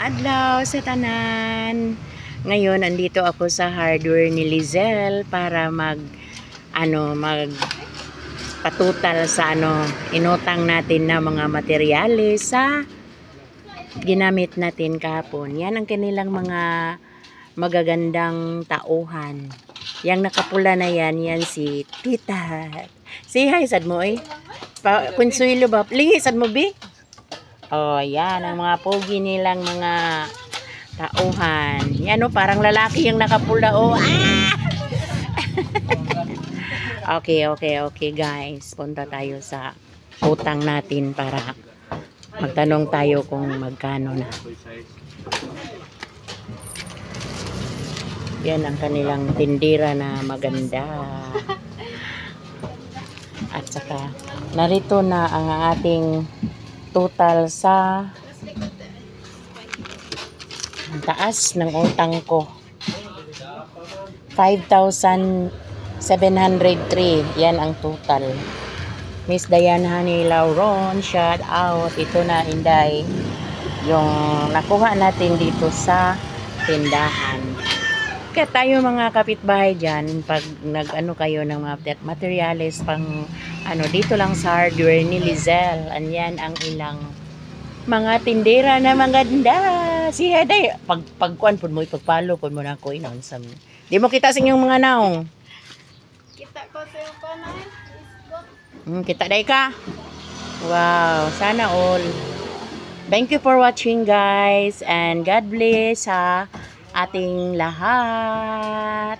adlaw sa tanan. Ngayon andito ako sa hardware ni Lizelle para mag patutal sa inutang natin na mga materyales sa ginamit natin kahapon. Yan ang kanilang mga magagandang tauhan. Yang nakapula na yan si Tita. Say hi sad mo Consuelo ba? Lingi sad mo bi? Oh, yan ang mga pogi nilang mga tauhan. Yan parang lalaki yung nakapula Okay guys. Punta tayo sa utang natin para magtanong tayo kung magkano na. Yan ang kanilang tindira na maganda. At saka narito na ang ating total sa taas ng utang ko. 5,703. Yan ang total. Miss Diane Honey Lauron, shout out. Ito na, Inday, yung nakuha natin dito sa tindahan. Kaya tayo mga kapitbahay dyan, pag kayo ng mga materials pang dito lang sa hardware ni Lizelle. Anyan ang ilang mga tindera na maganda. Si Heday, pagkuan po mo, ipagpalo po mo na ako inonsam. Di mo kita sa inyong mga naong. Kita ko sa yung panay. Kita day ka. Wow, sana all. Thank you for watching guys, and God bless sa ating lahat.